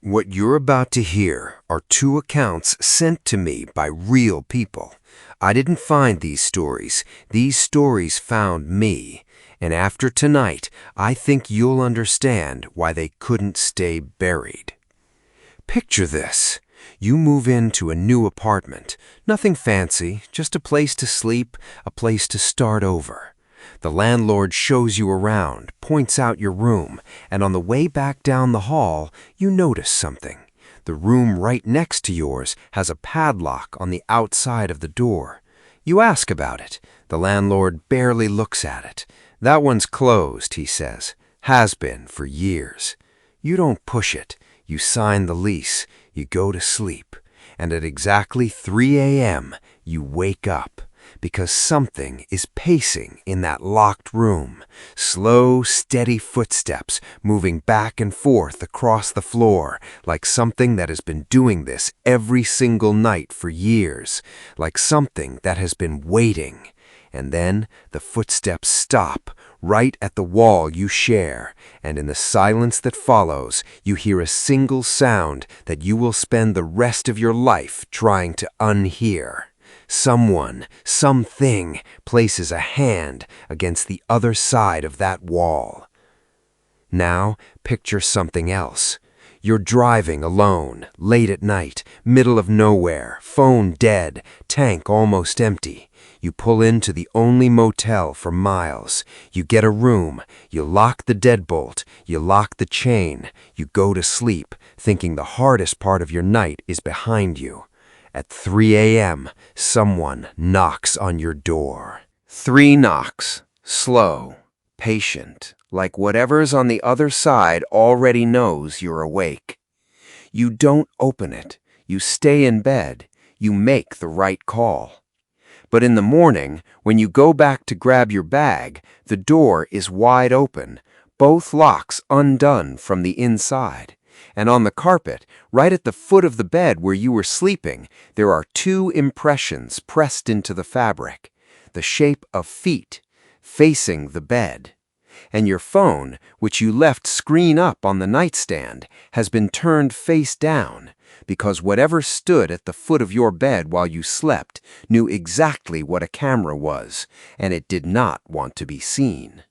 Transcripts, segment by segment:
What you're about to hear are two accounts sent to me by real people. I didn't find these stories. These stories found me. And after tonight, I think you'll understand why they couldn't stay buried. Picture this. You move into a new apartment. Nothing fancy, just a place to sleep, a place to start over. The landlord shows you around, points out your room, and on the way back down the hall, you notice something. The room right next to yours has a padlock on the outside of the door. You ask about it. The landlord barely looks at it. "That one's closed," he says. "Has been for years." You don't push it. You sign the lease. You go to sleep. And at exactly 3 a.m., you wake up. Because something is pacing in that locked room. Slow, steady footsteps moving back and forth across the floor, like something that has been doing this every single night for years, like something that has been waiting. And then the footsteps stop right at the wall you share, and in the silence that follows, you hear a single sound that you will spend the rest of your life trying to unhear. Someone, something, places a hand against the other side of that wall. Now, picture something else. You're driving alone, late at night, middle of nowhere, phone dead, tank almost empty. You pull into the only motel for miles. You get a room. You lock the deadbolt. You lock the chain. You go to sleep, thinking the hardest part of your night is behind you. At 3 a.m., someone knocks on your door. 3 knocks, slow, patient, like whatever's on the other side already knows you're awake. You don't open it. You stay in bed. You make the right call. But in the morning, when you go back to grab your bag, the door is wide open, both locks undone from the inside. And on the carpet, right at the foot of the bed where you were sleeping, there are 2 impressions pressed into the fabric, the shape of feet, facing the bed. And your phone, which you left screen up on the nightstand, has been turned face down, because whatever stood at the foot of your bed while you slept knew exactly what a camera was, and it did not want to be seen.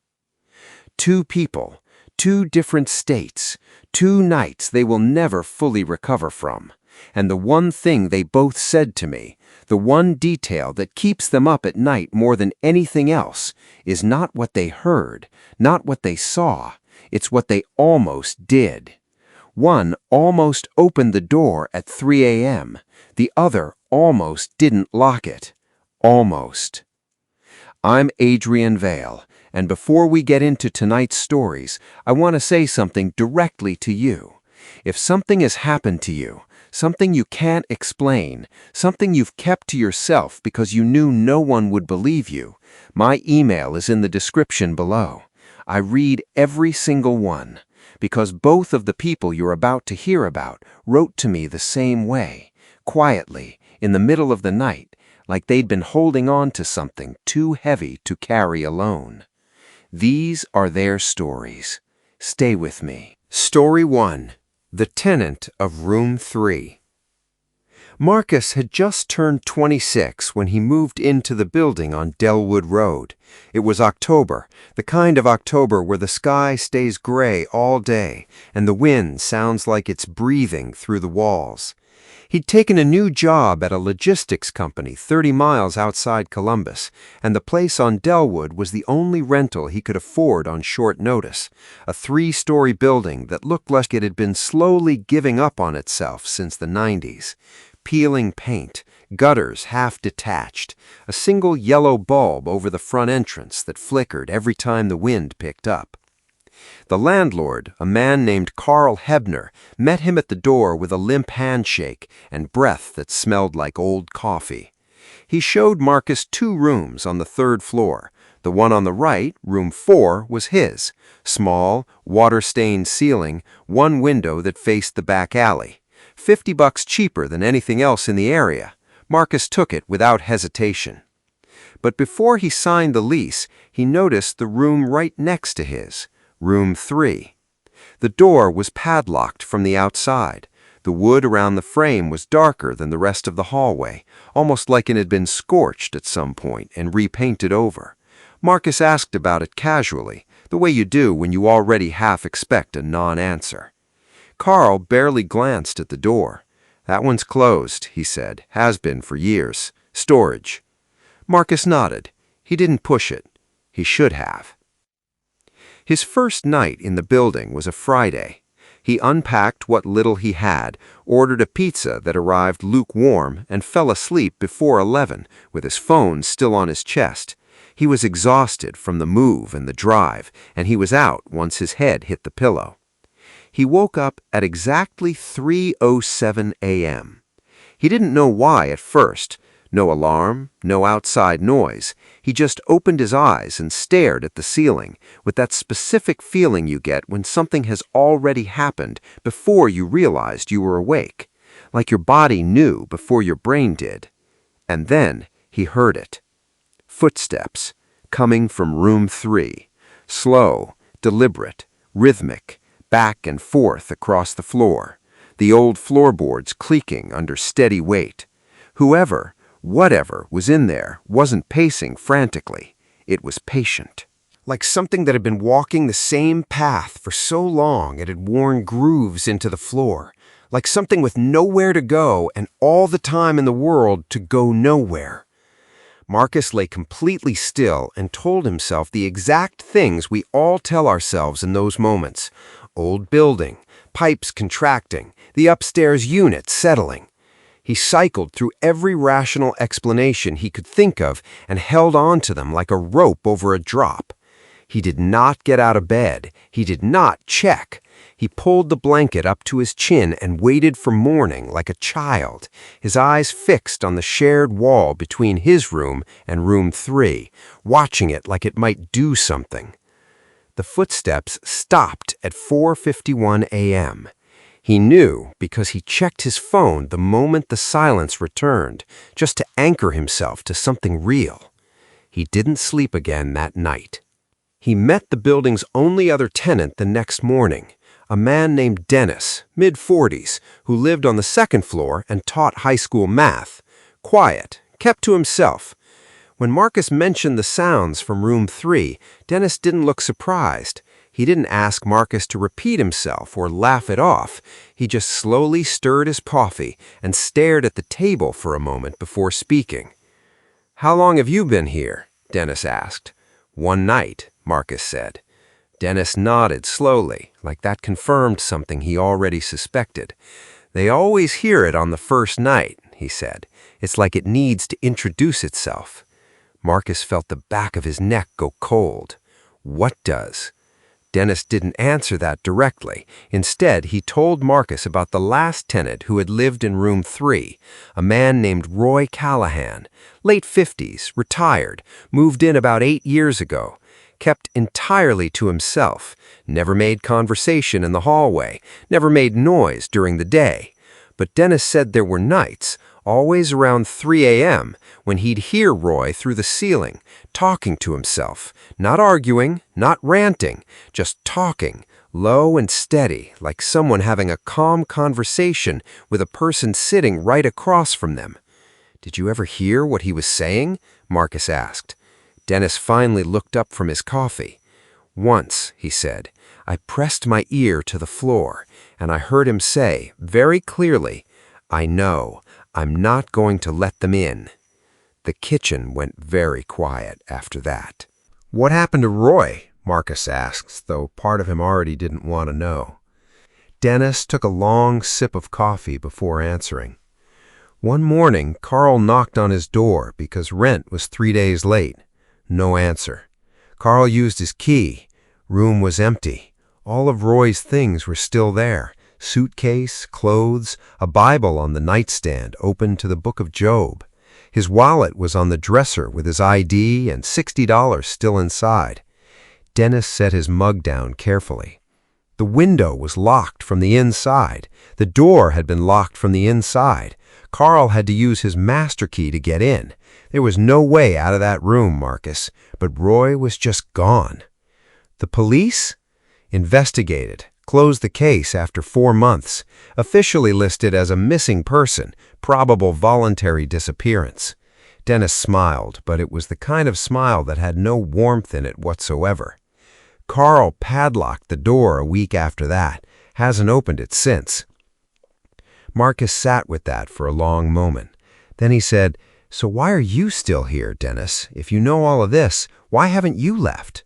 2 people, 2 different states, 2 nights they will never fully recover from. And the one thing they both said to me, the one detail that keeps them up at night more than anything else, is not what they heard, not what they saw, it's what they almost did. One almost opened the door at 3 a.m., the other almost didn't lock it. Almost. I'm Adrian Vale. And before we get into tonight's stories, I want to say something directly to you. If something has happened to you, something you can't explain, something you've kept to yourself because you knew no one would believe you, my email is in the description below. I read every single one, because both of the people you're about to hear about wrote to me the same way, quietly, in the middle of the night, like they'd been holding on to something too heavy to carry alone. These are their stories. Stay with me. Story 1. The Tenant of Room 3. Marcus had just turned 26 when he moved into the building on Delwood Road. It was October, the kind of October where the sky stays gray all day and the wind sounds like it's breathing through the walls. He'd taken a new job at a logistics company 30 miles outside Columbus, and the place on Delwood was the only rental he could afford on short notice, a 3-story building that looked like it had been slowly giving up on itself since the 90s. Peeling paint, gutters half detached, a single yellow bulb over the front entrance that flickered every time the wind picked up. The landlord, a man named Carl Hebner, met him at the door with a limp handshake and breath that smelled like old coffee. He showed Marcus 2 rooms on the 3rd floor. The one on the right, room 4, was his. Small, water-stained ceiling, 1 window that faced the back alley. $50 cheaper than anything else in the area. Marcus took it without hesitation. But before he signed the lease, he noticed the room right next to his. Room 3. The door was padlocked from the outside. The wood around the frame was darker than the rest of the hallway, almost like it had been scorched at some point and repainted over. Marcus asked about it casually, the way you do when you already half expect a non-answer. Carl barely glanced at the door. "That one's closed," he said. "Has been for years. Storage." Marcus nodded. He didn't push it. He should have. His first night in the building was a Friday. He unpacked what little he had, ordered a pizza that arrived lukewarm, and fell asleep before 11, with his phone still on his chest. He was exhausted from the move and the drive, and he was out once his head hit the pillow. He woke up at exactly 3:07 a.m. He didn't know why at first. No alarm, no outside noise. He just opened his eyes and stared at the ceiling, with that specific feeling you get when something has already happened before you realized you were awake, like your body knew before your brain did. And then he heard it. Footsteps, coming from room 3. Slow, deliberate, rhythmic, back and forth across the floor. The old floorboards creaking under steady weight. Whoever, whatever was in there wasn't pacing frantically. It was patient. Like something that had been walking the same path for so long it had worn grooves into the floor. Like something with nowhere to go and all the time in the world to go nowhere. Marcus lay completely still and told himself the exact things we all tell ourselves in those moments. Old building, pipes contracting, the upstairs unit settling. He cycled through every rational explanation he could think of and held on to them like a rope over a drop. He did not get out of bed. He did not check. He pulled the blanket up to his chin and waited for morning like a child, his eyes fixed on the shared wall between his room and room 3, watching it like it might do something. The footsteps stopped at 4:51 a.m. He knew because he checked his phone the moment the silence returned, just to anchor himself to something real. He didn't sleep again that night. He met the building's only other tenant the next morning, a man named Dennis, mid-40s, who lived on the second floor and taught high school math. Quiet, kept to himself. When Marcus mentioned the sounds from room 3, Dennis didn't look surprised. He didn't ask Marcus to repeat himself or laugh it off. He just slowly stirred his coffee and stared at the table for a moment before speaking. "How long have you been here?" Dennis asked. "One night," Marcus said. Dennis nodded slowly, like that confirmed something he already suspected. "They always hear it on the first night," he said. "It's like it needs to introduce itself." Marcus felt the back of his neck go cold. What does? Dennis didn't answer that directly. Instead, he told Marcus about the last tenant who had lived in room 3, a man named Roy Callahan, late 50s, retired, moved in about 8 years ago, kept entirely to himself, never made conversation in the hallway, never made noise during the day. But Dennis said there were nights, always around 3 a.m., when he'd hear Roy through the ceiling, talking to himself, not arguing, not ranting, just talking, low and steady, like someone having a calm conversation with a person sitting right across from them. "Did you ever hear what he was saying?" Marcus asked. Dennis finally looked up from his coffee. "Once," he said, "I pressed my ear to the floor, and I heard him say, very clearly, 'I know. I'm not going to let them in.'" The kitchen went very quiet after that. "What happened to Roy?" Marcus asked, though part of him already didn't want to know. Dennis took a long sip of coffee before answering. One morning, Carl knocked on his door because rent was 3 days late. No answer. Carl used his key. Room was empty. All of Roy's things were still there. Suitcase, clothes, a Bible on the nightstand open to the book of Job. His wallet was on the dresser with his ID and $60 still inside. Dennis set his mug down carefully. The window was locked from the inside. The door had been locked from the inside. Carl had to use his master key to get in. There was no way out of that room, Marcus, but Roy was just gone. The police investigated, Closed the case after 4 months. Officially listed as a missing person, probable voluntary disappearance. Dennis smiled, but it was the kind of smile that had no warmth in it whatsoever. Carl padlocked the door a week after that. Hasn't opened it since. Marcus sat with that for a long moment. Then he said, "So why are you still here, Dennis? If you know all of this, why haven't you left?"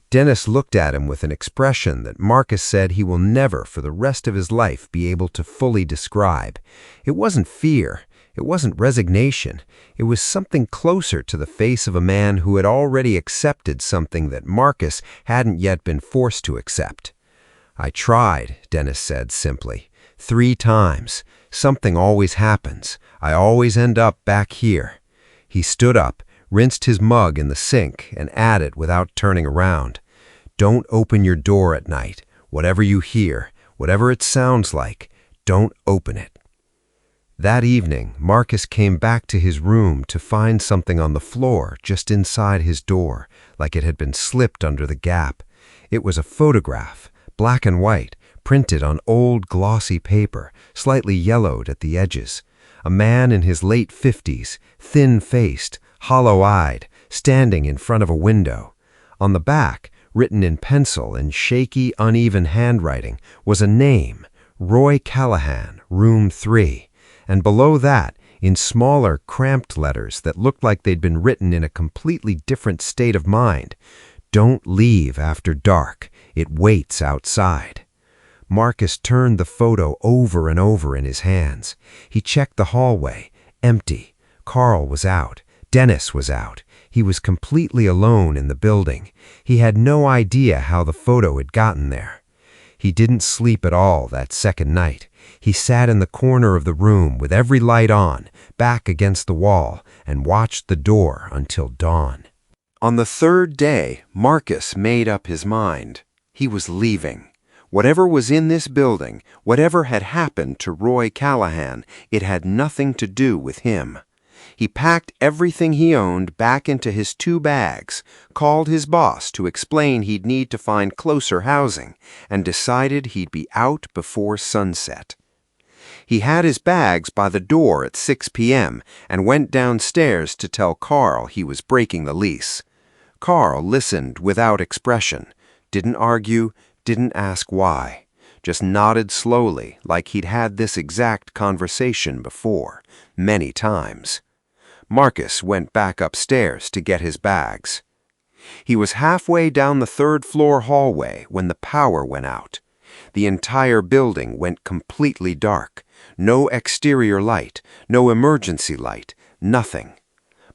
Dennis looked at him with an expression that Marcus said he will never for the rest of his life be able to fully describe. It wasn't fear. It wasn't resignation. It was something closer to the face of a man who had already accepted something that Marcus hadn't yet been forced to accept. "I tried," Dennis said simply. 3 times. Something always happens. I always end up back here." He stood up, rinsed his mug in the sink, and added without turning around, "Don't open your door at night. Whatever you hear, whatever it sounds like, don't open it." That evening, Marcus came back to his room to find something on the floor just inside his door, like it had been slipped under the gap. It was a photograph, black and white, printed on old glossy paper, slightly yellowed at the edges. A man in his late 50s, thin-faced, hollow-eyed, standing in front of a window. On the back, written in pencil and shaky, uneven handwriting, was a name, Roy Callahan, Room 3. And below that, in smaller, cramped letters that looked like they'd been written in a completely different state of mind, "Don't leave after dark. It waits outside." Marcus turned the photo over and over in his hands. He checked the hallway. Empty. Carl was out. Dennis was out. He was completely alone in the building. He had no idea how the photo had gotten there. He didn't sleep at all that second night. He sat in the corner of the room with every light on, back against the wall, and watched the door until dawn. On the 3rd day, Marcus made up his mind. He was leaving. Whatever was in this building, whatever had happened to Roy Callahan, it had nothing to do with him. He packed everything he owned back into his 2 bags, called his boss to explain he'd need to find closer housing, and decided he'd be out before sunset. He had his bags by the door at 6 p.m. and went downstairs to tell Carl he was breaking the lease. Carl listened without expression, didn't argue, didn't ask why, just nodded slowly like he'd had this exact conversation before, many times. Marcus went back upstairs to get his bags. He was halfway down the 3rd-floor hallway when the power went out. The entire building went completely dark. No exterior light, no emergency light, nothing.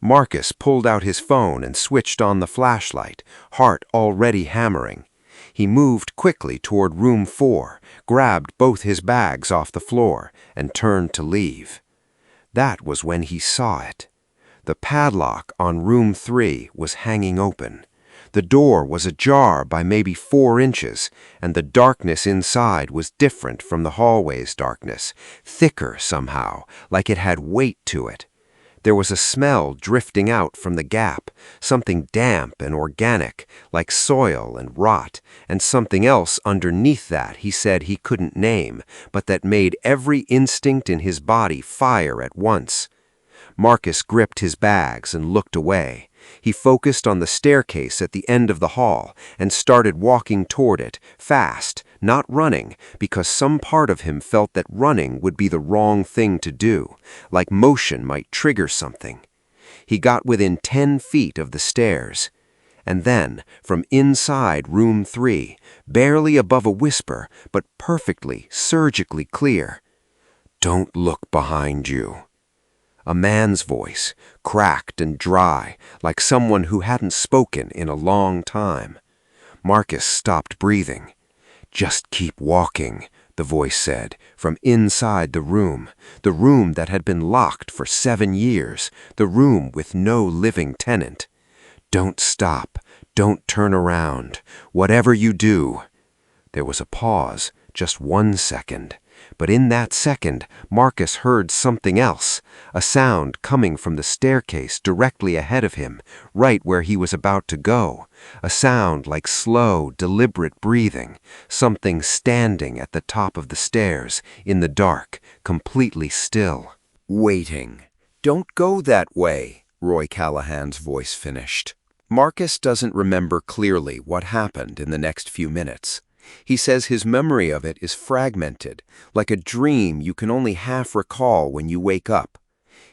Marcus pulled out his phone and switched on the flashlight, heart already hammering. He moved quickly toward room 4, grabbed both his bags off the floor, and turned to leave. That was when he saw it. The padlock on room 3 was hanging open. The door was ajar by maybe 4 inches, and the darkness inside was different from the hallway's darkness, thicker somehow, like it had weight to it. There was a smell drifting out from the gap, something damp and organic, like soil and rot, and something else underneath that he said he couldn't name, but that made every instinct in his body fire at once. Marcus gripped his bags and looked away. He focused on the staircase at the end of the hall and started walking toward it, fast, not running, because some part of him felt that running would be the wrong thing to do, like motion might trigger something. He got within 10 feet of the stairs. And then, from inside room 3, barely above a whisper, but perfectly, surgically clear, "Don't look behind you." A man's voice, cracked and dry, like someone who hadn't spoken in a long time. Marcus stopped breathing. "Just keep walking," the voice said, from inside the room that had been locked for 7 years, the room with no living tenant. "Don't stop, don't turn around, whatever you do." There was a pause, just 1 second. But in that second, Marcus heard something else, a sound coming from the staircase directly ahead of him, right where he was about to go. A sound like slow, deliberate breathing, something standing at the top of the stairs, in the dark, completely still. Waiting. "Don't go that way," Roy Callahan's voice finished. Marcus doesn't remember clearly what happened in the next few minutes. He says his memory of it is fragmented, like a dream you can only half recall when you wake up.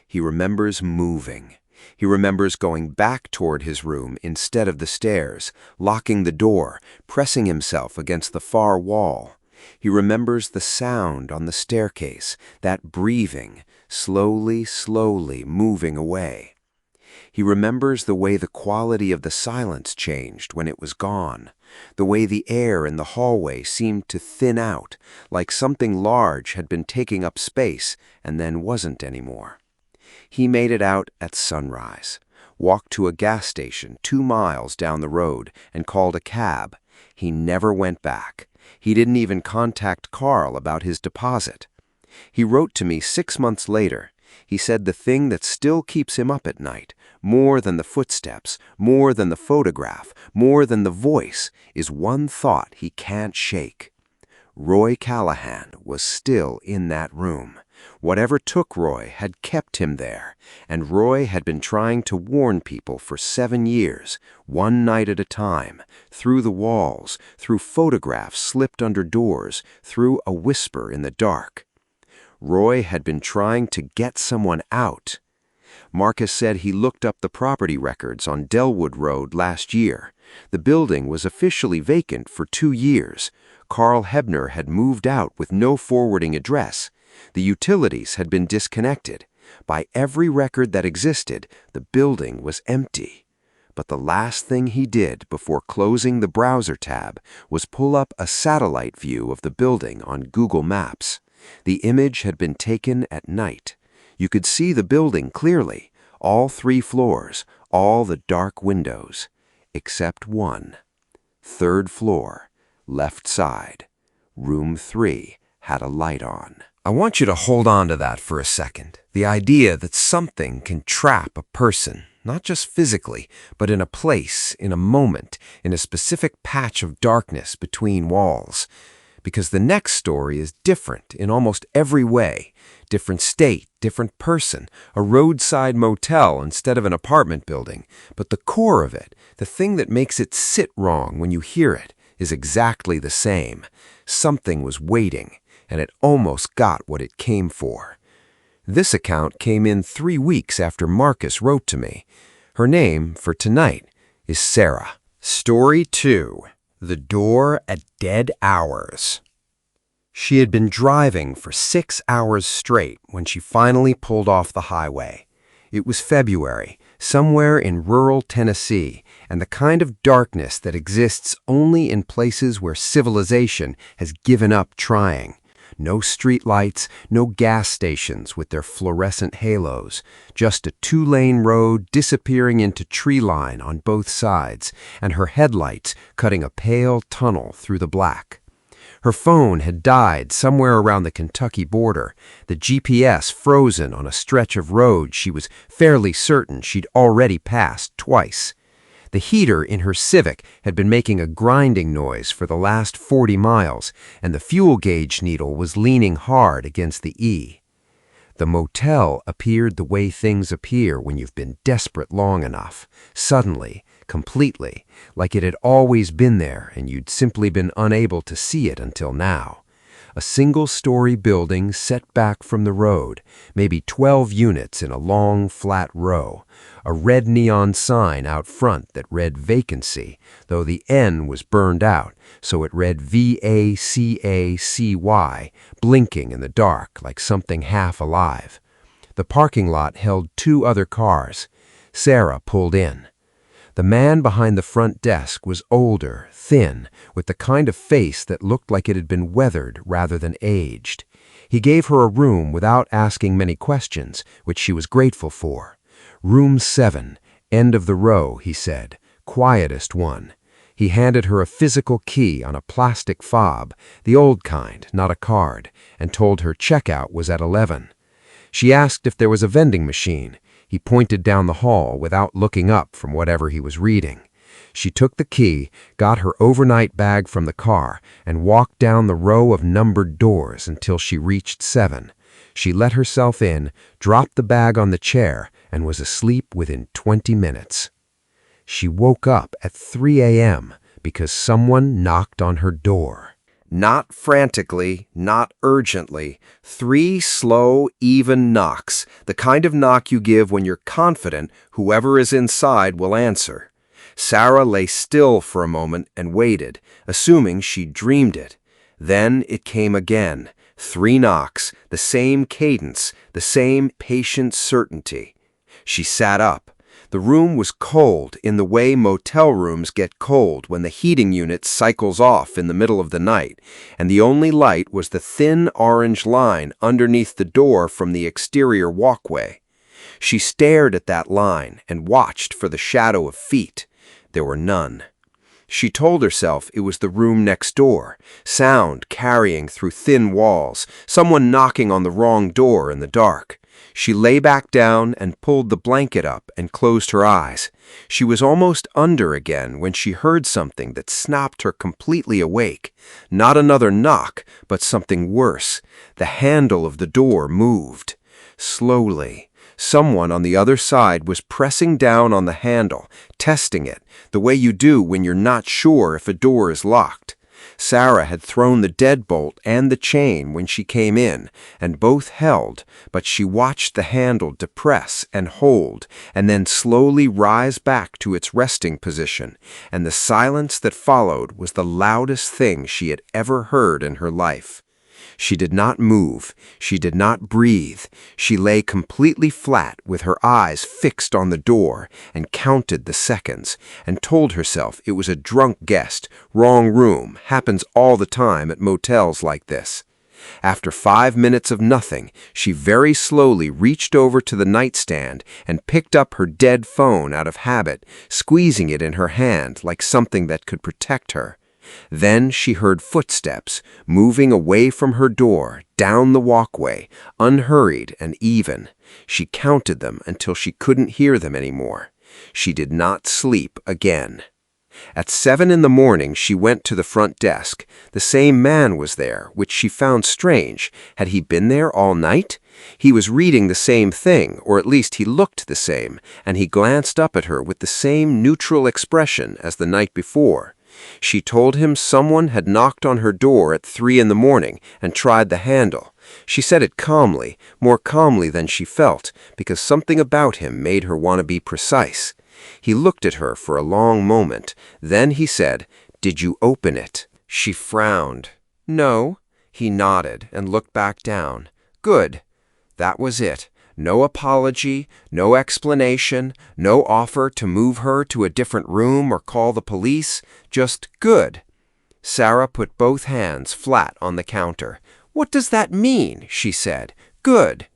He remembers moving. He remembers going back toward his room instead of the stairs, locking the door, pressing himself against the far wall. He remembers the sound on the staircase, that breathing, slowly, slowly moving away. He remembers the way the quality of the silence changed when it was gone, the way the air in the hallway seemed to thin out, like something large had been taking up space and then wasn't anymore. He made it out at sunrise, walked to a gas station 2 miles down the road and called a cab. He never went back. He didn't even contact Carl about his deposit. He wrote to me 6 months later. He said the thing that still keeps him up at night, more than the footsteps, more than the photograph, more than the voice, is one thought he can't shake. Roy Callahan was still in that room. Whatever took Roy had kept him there, and Roy had been trying to warn people for 7 years, one night at a time, through the walls, through photographs slipped under doors, through a whisper in the dark. Roy had been trying to get someone out. Marcus said he looked up the property records on Delwood Road last year. The building was officially vacant for 2 years. Carl Hebner had moved out with no forwarding address. The utilities had been disconnected. By every record that existed, the building was empty. But the last thing he did before closing the browser tab was pull up a satellite view of the building on Google Maps. The image had been taken at night. You could see the building clearly, all 3 floors, all the dark windows, except one. 3rd floor, left side. Room 3 had a light on. I want you to hold on to that for a second. The idea that something can trap a person, not just physically, but in a place, in a moment, in a specific patch of darkness between walls. Because the next story is different in almost every way. Different state, different person, a roadside motel instead of an apartment building. But the core of it, the thing that makes it sit wrong when you hear it, is exactly the same. Something was waiting, and it almost got what it came for. This account came in 3 weeks after Marcus wrote to me. Her name for tonight is Sarah. Story 2. The Door at Dead Hours. She had been driving for 6 hours straight when she finally pulled off the highway. It was February, somewhere in rural Tennessee, and the kind of darkness that exists only in places where civilization has given up trying. No streetlights, no gas stations with their fluorescent halos, just a 2-lane road disappearing into tree line on both sides, and her headlights cutting a pale tunnel through the black. Her phone had died somewhere around the Kentucky border, the GPS frozen on a stretch of road she was fairly certain she'd already passed twice. The heater in her Civic had been making a grinding noise for the last 40 miles, and the fuel gauge needle was leaning hard against the E. The motel appeared the way things appear when you've been desperate long enough, suddenly, completely, like it had always been there and you'd simply been unable to see it until now. A single-story building set back from the road, maybe 12 units in a long, flat row. A red neon sign out front that read vacancy, though the N was burned out, so it read VACACY, blinking in the dark like something half alive. The parking lot held 2 other cars. Sarah pulled in. The man behind the front desk was older, thin, with the kind of face that looked like it had been weathered rather than aged. He gave her a room without asking many questions, which she was grateful for. Room 7, end of the row, he said, quietest one. He handed her a physical key on a plastic fob, the old kind, not a card, and told her checkout was at 11. She asked if there was a vending machine. He pointed down the hall without looking up from whatever he was reading. She took the key, got her overnight bag from the car, and walked down the row of numbered doors until she reached 7. She let herself in, dropped the bag on the chair, and was asleep within 20 minutes. She woke up at 3 a.m. because someone knocked on her door. Not frantically, not urgently. 3 slow, even knocks, the kind of knock you give when you're confident whoever is inside will answer. Sarah lay still for a moment and waited, assuming she'd dreamed it. Then it came again. 3 knocks, the same cadence, the same patient certainty. She sat up. The room was cold in the way motel rooms get cold when the heating unit cycles off in the middle of the night, and the only light was the thin orange line underneath the door from the exterior walkway. She stared at that line and watched for the shadow of feet. There were none. She told herself it was the room next door, sound carrying through thin walls, someone knocking on the wrong door in the dark. She lay back down and pulled the blanket up and closed her eyes. She was almost under again when she heard something that snapped her completely awake. Not another knock, but something worse. The handle of the door moved. Slowly. Someone on the other side was pressing down on the handle, testing it, the way you do when you're not sure if a door is locked. Sarah had thrown the deadbolt and the chain when she came in, and both held, but she watched the handle depress and hold, and then slowly rise back to its resting position, and the silence that followed was the loudest thing she had ever heard in her life. She did not move. She did not breathe. She lay completely flat with her eyes fixed on the door and counted the seconds and told herself it was a drunk guest, wrong room, happens all the time at motels like this. After 5 minutes of nothing, she very slowly reached over to the nightstand and picked up her dead phone out of habit, squeezing it in her hand like something that could protect her. Then she heard footsteps moving away from her door, down the walkway, unhurried and even. She counted them until she couldn't hear them anymore. She did not sleep again. At 7 in the morning, she went to the front desk. The same man was there, which she found strange. Had he been there all night? He was reading the same thing, or at least he looked the same, and he glanced up at her with the same neutral expression as the night before. She told him someone had knocked on her door at 3 in the morning and tried the handle. She said it calmly, more calmly than she felt, because something about him made her want to be precise. He looked at her for a long moment. Then he said, "Did you open it?" She frowned. "No." He nodded and looked back down. "Good." That was it. No apology, no explanation, no offer to move her to a different room or call the police. Just good. Sarah put both hands flat on the counter. "What does that mean?" she said. "Good."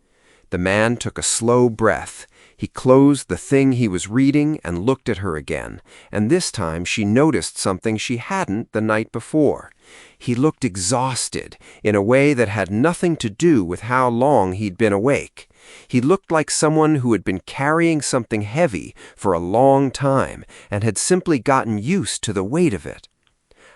The man took a slow breath. He closed the thing he was reading and looked at her again, and this time she noticed something she hadn't the night before. He looked exhausted in a way that had nothing to do with how long he'd been awake. He looked like someone who had been carrying something heavy for a long time and had simply gotten used to the weight of it.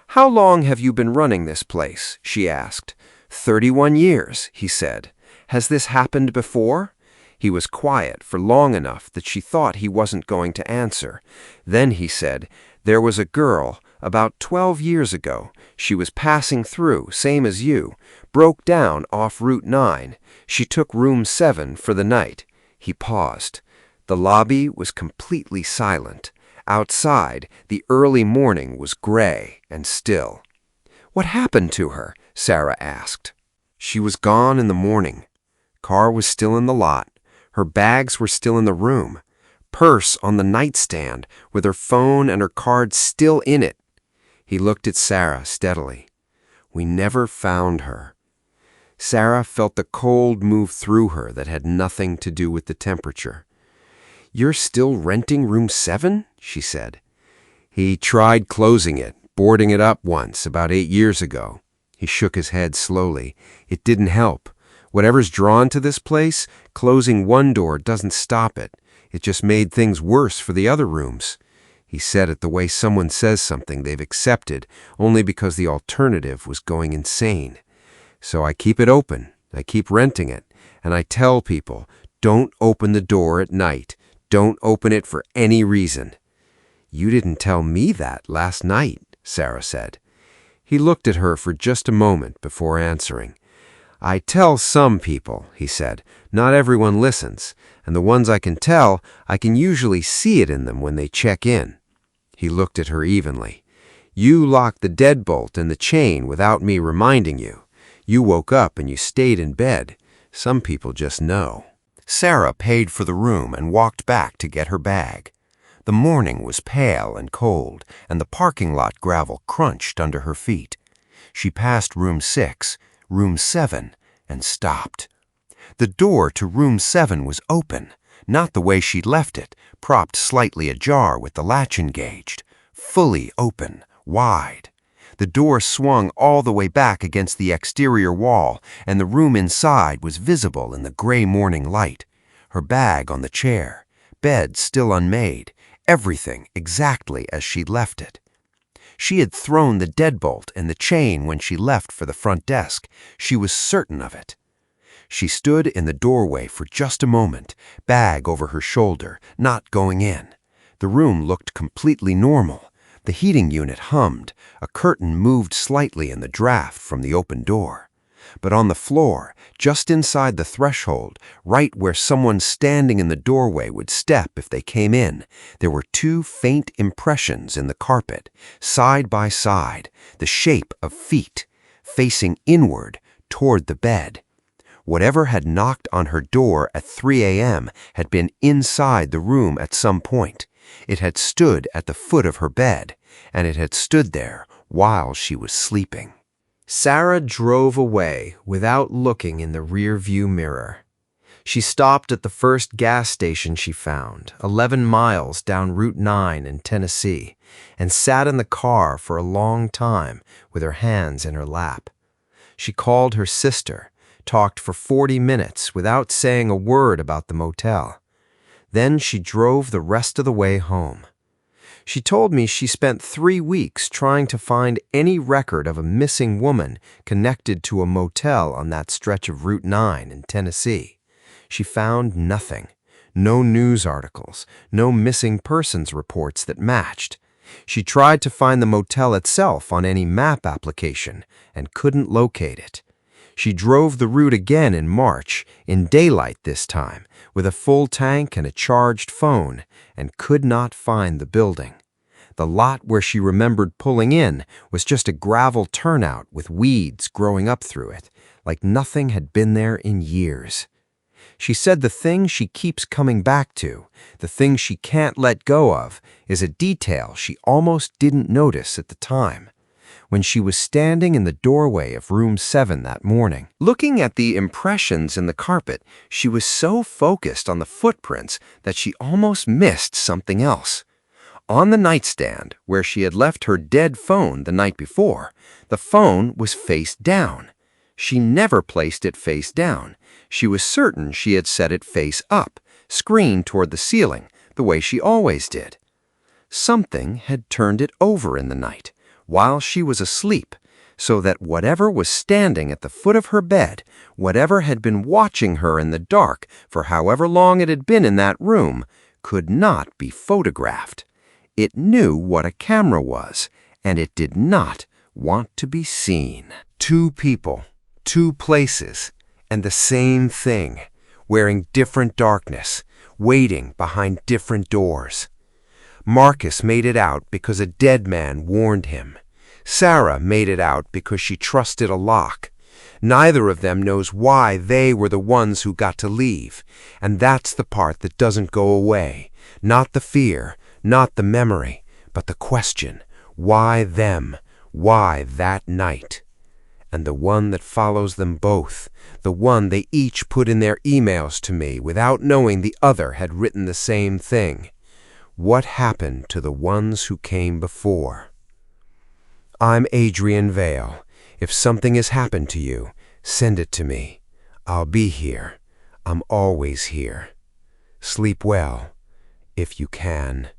"How long have you been running this place?" she asked. 31 years, he said. "Has this happened before?" He was quiet for long enough that she thought he wasn't going to answer. Then he said, "There was a girl, about 12 years ago. She was passing through, same as you. Broke down off Route 9. She took room 7 for the night." He paused. The lobby was completely silent. Outside, the early morning was gray and still. "What happened to her?" Sarah asked. "She was gone in the morning. Car was still in the lot. Her bags were still in the room. Purse on the nightstand with her phone and her card still in it." He looked at Sarah steadily. "We never found her." Sarah felt the cold move through her that had nothing to do with the temperature. "You're still renting room 7?" she said. He tried closing it, boarding it up once, about 8 years ago. He shook his head slowly. It didn't help. Whatever's drawn to this place, closing one door doesn't stop it. It just made things worse for the other rooms. He said it the way someone says something they've accepted, only because the alternative was going insane. So I keep it open. I keep renting it. And I tell people, don't open the door at night. Don't open it for any reason. You didn't tell me that last night, Sarah said. He looked at her for just a moment before answering. I tell some people, he said. Not everyone listens, and the ones I can tell, I can usually see it in them when they check in. He looked at her evenly. You locked the deadbolt and the chain without me reminding you. You woke up and you stayed in bed. Some people just know. Sarah paid for the room and walked back to get her bag. The morning was pale and cold, and the parking lot gravel crunched under her feet. She passed room 6, room 7, and stopped. The door to room 7 was open, not the way she'd left it, propped slightly ajar with the latch engaged. Fully open, wide. The door swung all the way back against the exterior wall, and the room inside was visible in the gray morning light. Her bag on the chair, bed still unmade, everything exactly as she'd left it. She had thrown the deadbolt and the chain when she left for the front desk. She was certain of it. She stood in the doorway for just a moment, bag over her shoulder, not going in. The room looked completely normal. The heating unit hummed. A curtain moved slightly in the draft from the open door. But on the floor, just inside the threshold, right where someone standing in the doorway would step if they came in, there were 2 faint impressions in the carpet, side by side, the shape of feet, facing inward toward the bed. Whatever had knocked on her door at 3 a.m. had been inside the room at some point. It had stood at the foot of her bed, and it had stood there while she was sleeping. Sarah drove away without looking in the rear-view mirror. She stopped at the first gas station she found, 11 miles down Route 9 in Tennessee, and sat in the car for a long time with her hands in her lap. She called her sister, talked for 40 minutes without saying a word about the motel. Then she drove the rest of the way home. She told me she spent 3 weeks trying to find any record of a missing woman connected to a motel on that stretch of Route 9 in Tennessee. She found nothing. No news articles, no missing persons reports that matched. She tried to find the motel itself on any map application and couldn't locate it. She drove the route again in March, in daylight this time, with a full tank and a charged phone, and could not find the building. The lot where she remembered pulling in was just a gravel turnout with weeds growing up through it, like nothing had been there in years. She said the thing she keeps coming back to, the thing she can't let go of, is a detail she almost didn't notice at the time. When she was standing in the doorway of room 7 that morning, looking at the impressions in the carpet, she was so focused on the footprints that she almost missed something else. On the nightstand, where she had left her dead phone the night before, the phone was face down. She never placed it face down. She was certain she had set it face up, screened toward the ceiling, the way she always did. Something had turned it over in the night, while she was asleep, so that whatever was standing at the foot of her bed, whatever had been watching her in the dark for however long it had been in that room, could not be photographed. It knew what a camera was, and it did not want to be seen. 2 people, 2 places, and the same thing, wearing different darkness, waiting behind different doors. Marcus made it out because a dead man warned him. Sarah made it out because she trusted a lock. Neither of them knows why they were the ones who got to leave, and that's the part that doesn't go away. Not the fear, not the memory, but the question, why them? Why that night? And the one that follows them both, the one they each put in their emails to me without knowing the other had written the same thing. What happened to the ones who came before? I'm Adrian Vale. If something has happened to you, send it to me. I'll be here. I'm always here. Sleep well, if you can.